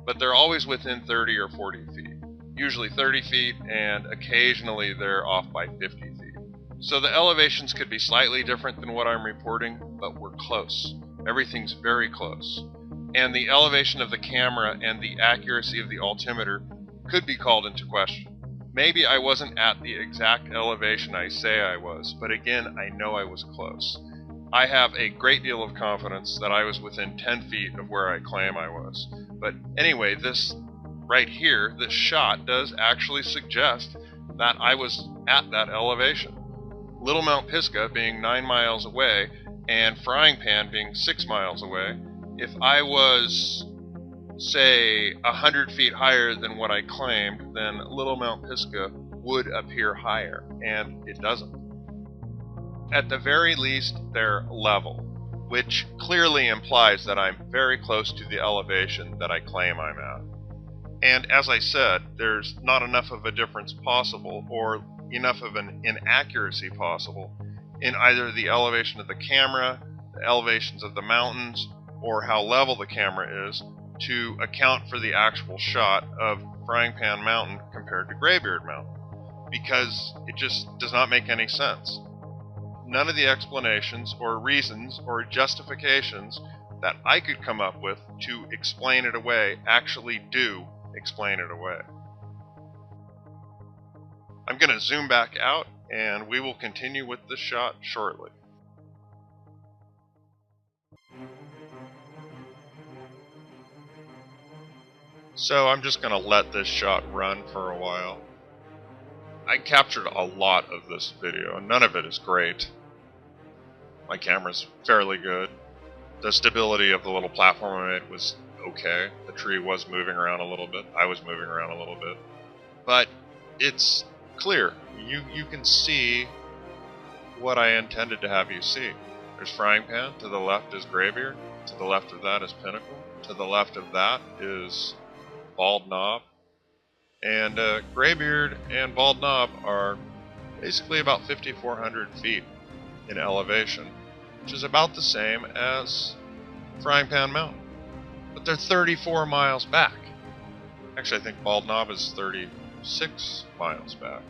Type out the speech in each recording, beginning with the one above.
but they're always within 30 or 40 feet. Usually 30 feet, and occasionally they're off by 50 feet. So the elevations could be slightly different than what I'm reporting, but we're close. Everything's very close. And the elevation of the camera and the accuracy of the altimeter could be called into question. Maybe I wasn't at the exact elevation I say I was, but again, I know I was close. I have a great deal of confidence that I was within 10 feet of where I claim I was. But anyway, this right here, this shot does actually suggest that I was at that elevation. Little Mount Pisgah being 9 miles away and Frying Pan being 6 miles away, if I was, say, 100 feet higher than what I claimed, then Little Mount Pisgah would appear higher, and it doesn't. At the very least, they're level, which clearly implies that I'm very close to the elevation that I claim I'm at. And as I said, there's not enough of a difference possible, or enough of an inaccuracy possible, in either the elevation of the camera, the elevations of the mountains, or how level the camera is, to account for the actual shot of Frying Pan Mountain compared to Graybeard Mountain, because it just does not make any sense. None of the explanations or reasons or justifications that I could come up with to explain it away actually do explain it away. I'm going to zoom back out, and we will continue with this shot shortly. So I'm just going to let this shot run for a while. I captured a lot of this video, and none of it is great. My camera's fairly good. The stability of the little platform I made was okay. The tree was moving around a little bit. I was moving around a little bit. But it's clear. You can see what I intended to have you see. There's Frying Pan. To the left is Graybeard. To the left of that is Pinnacle. To the left of that is Bald Knob. And Graybeard and Bald Knob are basically about 5,400 feet in elevation, which is about the same as Frying Pan Mountain. But they're 34 miles back. Actually, I think Bald Knob is 36 miles back.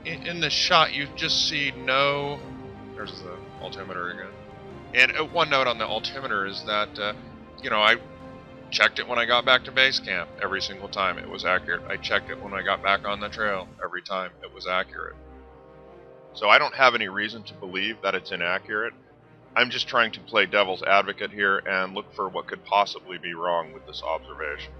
In this shot, you just see no... There's the altimeter again. And one note on the altimeter is that, I checked it when I got back to base camp. Every single time it was accurate. I checked it when I got back on the trail. Every time it was accurate. So I don't have any reason to believe that it's inaccurate. I'm just trying to play devil's advocate here and look for what could possibly be wrong with this observation.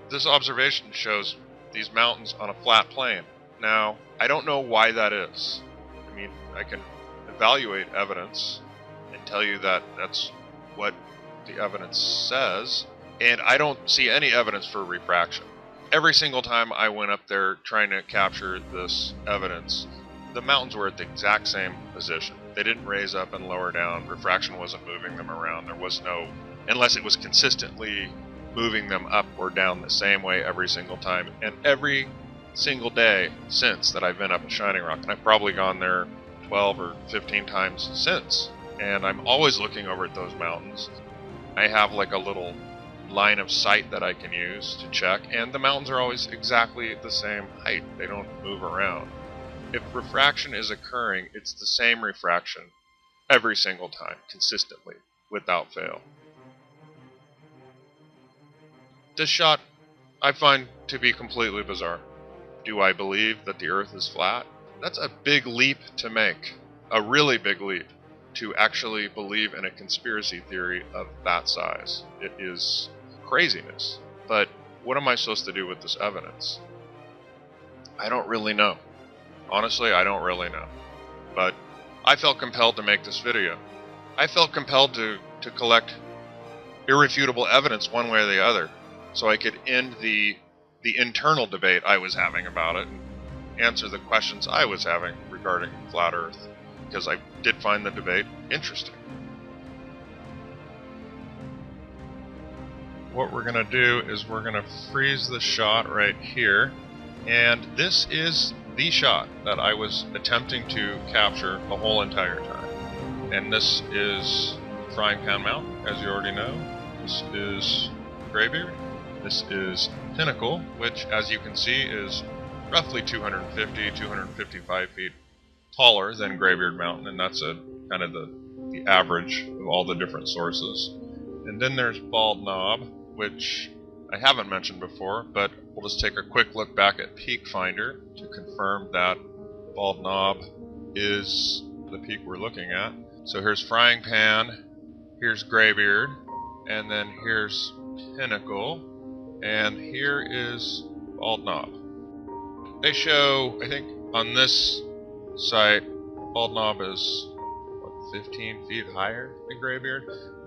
This observation shows these mountains on a flat plain. Now, I don't know why that is. I mean, I can evaluate evidence and tell you that that's what the evidence says, and I don't see any evidence for refraction. Every single time I went up there trying to capture this evidence, the mountains were at the exact same position. They didn't raise up and lower down. Refraction wasn't moving them around. There was no, unless it was consistently moving them up or down the same way every single time. And every single day since that I've been up at Shining Rock, and I've probably gone there 12 or 15 times since, and I'm always looking over at those mountains. I have like a little line of sight that I can use to check, and the mountains are always exactly the same height. They don't move around. If refraction is occurring, it's the same refraction every single time, consistently, without fail. This shot I find to be completely bizarre. Do I believe that the Earth is flat? That's a big leap to make. A really big leap to actually believe in a conspiracy theory of that size. It is craziness. But what am I supposed to do with this evidence? I don't really know. Honestly, I don't really know. But I felt compelled to make this video. I felt compelled to collect irrefutable evidence one way or the other, so I could end the internal debate I was having about it and answer the questions I was having regarding flat Earth, because I did find the debate interesting. What we're going to do is we're going to freeze the shot right here, and this is the shot that I was attempting to capture the whole entire time. And this is Frying Pan Mountain, as you already know. This is Graybeard. This is Pinnacle, which, as you can see, is roughly 250, 255 feet taller than Graybeard Mountain, and that's kind of the average of all the different sources. And then there's Bald Knob, which I haven't mentioned before, but we'll just take a quick look back at Peak Finder to confirm that Bald Knob is the peak we're looking at. So here's Frying Pan, here's Graybeard, and then here's Pinnacle, and here is Bald Knob. They show, I think, on this site, Bald Knob is, 15 feet higher than Graybeard?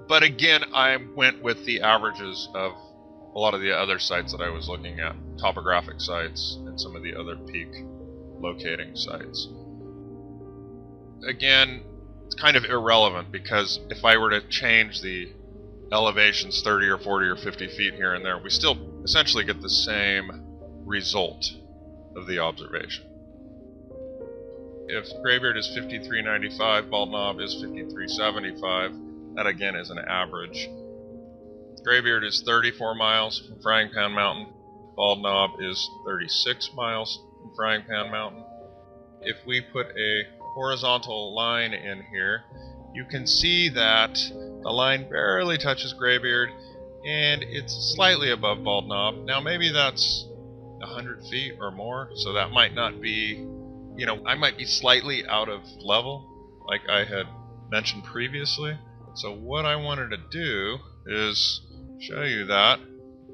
But again, I went with the averages of a lot of the other sites that I was looking at, topographic sites, and some of the other peak locating sites. Again, it's kind of irrelevant, because if I were to change the elevations 30 or 40 or 50 feet here and there, we still essentially get the same result of the observation. If Graybeard is 53.95, Bald Knob is 53.75, that again is an average. Graybeard is 34 miles from Frying Pan Mountain, Bald Knob is 36 miles from Frying Pan Mountain. If we put a horizontal line in here, you can see that the line barely touches Graybeard, and it's slightly above Bald Knob. Now maybe that's 100 feet or more, so that might not be, I might be slightly out of level, like I had mentioned previously. So what I wanted to do is show you that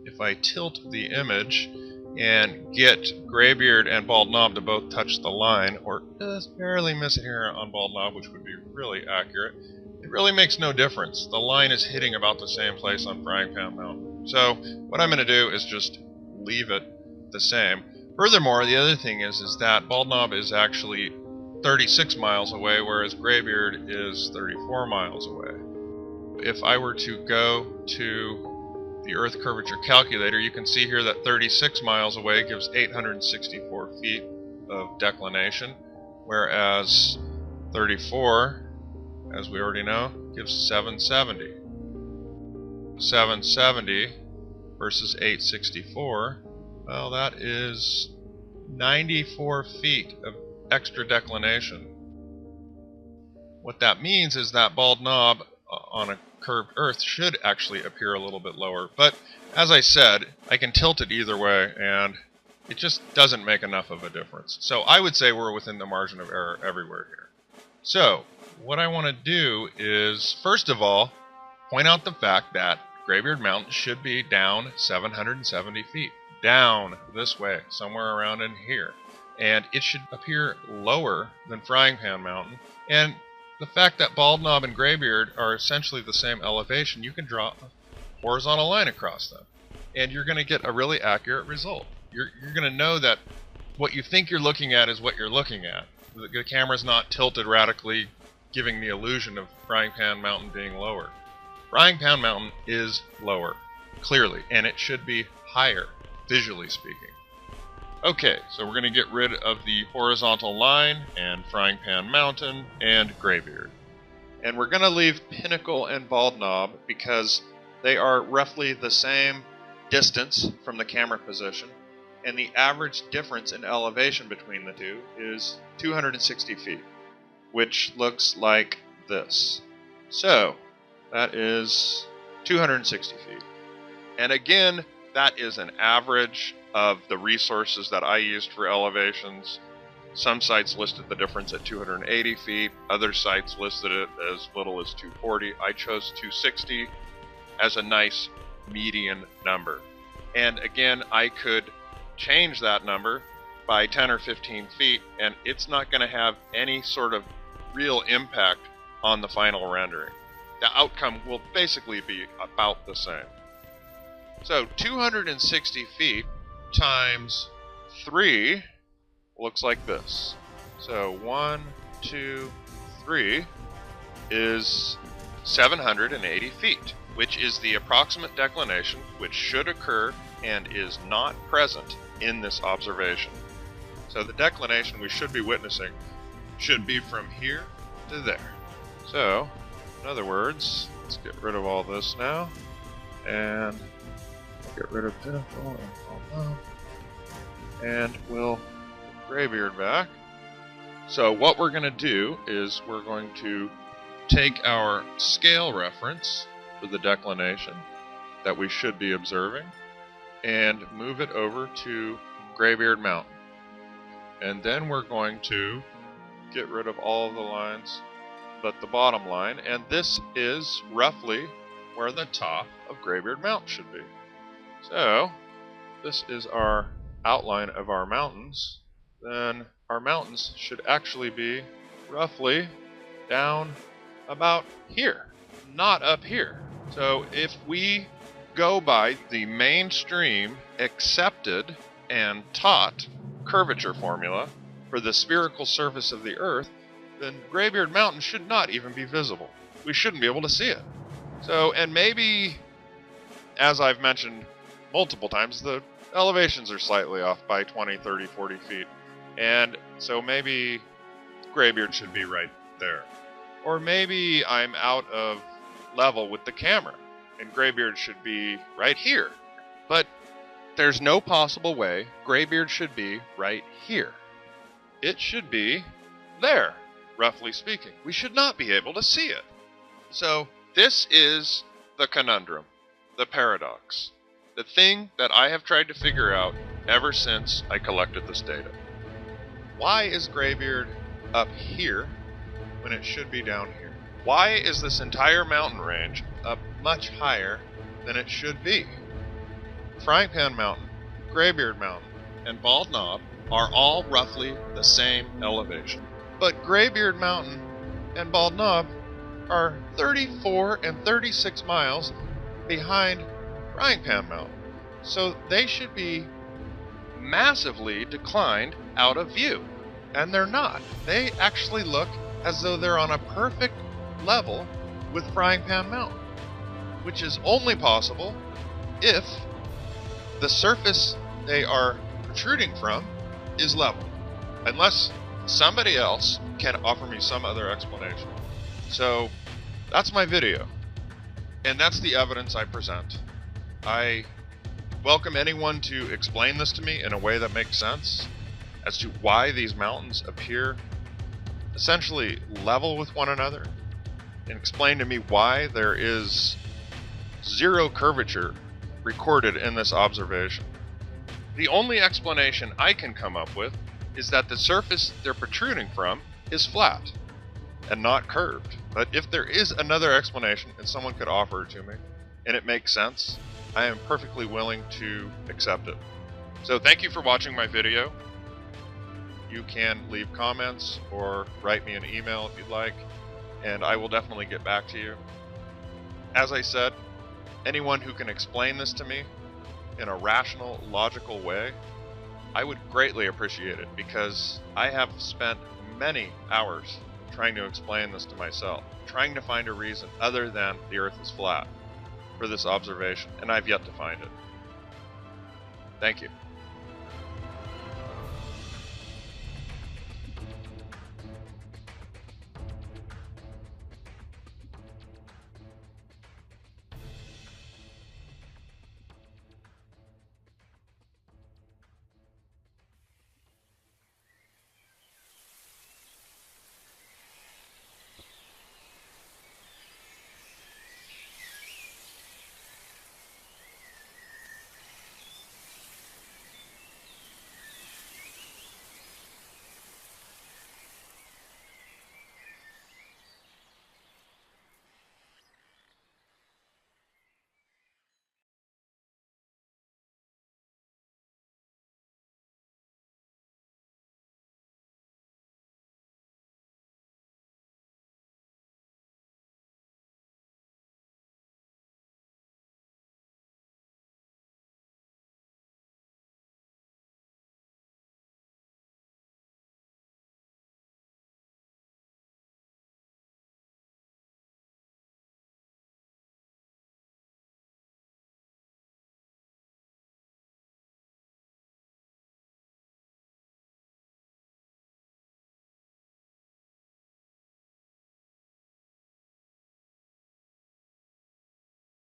if I tilt the image and get Graybeard and Bald Knob to both touch the line, or just barely miss it here on Bald Knob, which would be really accurate, it really makes no difference. The line is hitting about the same place on Frying Pan Mountain. So what I'm going to do is just leave it the same. Furthermore, the other thing is that Bald Knob is actually 36 miles away, whereas Graybeard is 34 miles away. If I were to go to the Earth Curvature Calculator, you can see here that 36 miles away gives 864 feet of declination, whereas 34, as we already know, gives 770. 770 versus 864, well, that is 94 feet of extra declination. What that means is that Bald Knob on a curved Earth should actually appear a little bit lower, but as I said, I can tilt it either way, and it just doesn't make enough of a difference. So I would say we're within the margin of error everywhere here. So what I want to do is, first of all, point out the fact that Graybeard Mountain should be down 770 feet. Down this way, somewhere around in here. And it should appear lower than Frying Pan Mountain. And the fact that Bald Knob and Graybeard are essentially the same elevation, you can draw a horizontal line across them. And you're going to get a really accurate result. You're going to know that what you think you're looking at is what you're looking at. The camera's not tilted radically, giving the illusion of Frying Pan Mountain being lower. Frying Pan Mountain is lower, clearly, and it should be higher, visually speaking. Okay, so we're going to get rid of the horizontal line and Frying Pan Mountain and Graybeard. And we're going to leave Pinnacle and Bald Knob because they are roughly the same distance from the camera position, and the average difference in elevation between the two is 260 feet, which looks like this. So, that is 260 feet. And again, that is an average of the resources that I used for elevations. Some sites listed the difference at 280 feet. Other sites listed it as little as 240. I chose 260 as a nice median number. And again, I could change that number by 10 or 15 feet, and it's not going to have any sort of real impact on the final rendering. The outcome will basically be about the same. So 260 feet times 3 looks like this. So 1, 2, 3 is 780 feet, which is the approximate declination which should occur and is not present in this observation. So the declination we should be witnessing should be from here to there. So, in other words, Let's get rid of all this now. And get rid of Pinnacle and all that. And we'll put Graybeard back. So what we're going to do is we're going to take our scale reference for the declination that we should be observing and move it over to Graybeard Mountain. And then we're going to get rid of all of the lines but the bottom line, and this is roughly where the top of Graybeard Mountain should be. So this is our outline of our mountains. Then our mountains should actually be roughly down about here, not up here. So if we go by the mainstream accepted and taught curvature formula for the spherical surface of the Earth, then Graybeard Mountain should not even be visible. We shouldn't be able to see it. So, and maybe, as I've mentioned multiple times, the elevations are slightly off by 20, 30, 40 feet. And so maybe Graybeard should be right there. Or maybe I'm out of level with the camera, and Graybeard should be right here. But there's no possible way Graybeard should be right here. It should be there, roughly speaking. We should not be able to see it. So this is the conundrum, the paradox, the thing that I have tried to figure out ever since I collected this data. Why is Graybeard up here when it should be down here? Why is this entire mountain range up much higher than it should be? Frying Pan Mountain, Graybeard Mountain, and Bald Knob are all roughly the same elevation. But Graybeard Mountain and Bald Knob are 34 and 36 miles behind Frying Pan Mountain. So they should be massively declined out of view. And they're not. They actually look as though they're on a perfect level with Frying Pan Mountain, which is only possible if the surface they are protruding from is level, unless somebody else can offer me some other explanation. So that's my video, and that's the evidence I present. I welcome anyone to explain this to me in a way that makes sense as to why these mountains appear essentially level with one another, and explain to me why there is zero curvature recorded in this observation. The only explanation I can come up with is that the surface they're protruding from is flat and not curved. But if there is another explanation and someone could offer it to me and it makes sense, I am perfectly willing to accept it. So thank you for watching my video. You can leave comments or write me an email if you'd like, and I will definitely get back to you. As I said, anyone who can explain this to me in a rational, logical way, I would greatly appreciate it, because I have spent many hours trying to explain this to myself, trying to find a reason other than the Earth is flat for this observation, and I've yet to find it. Thank you.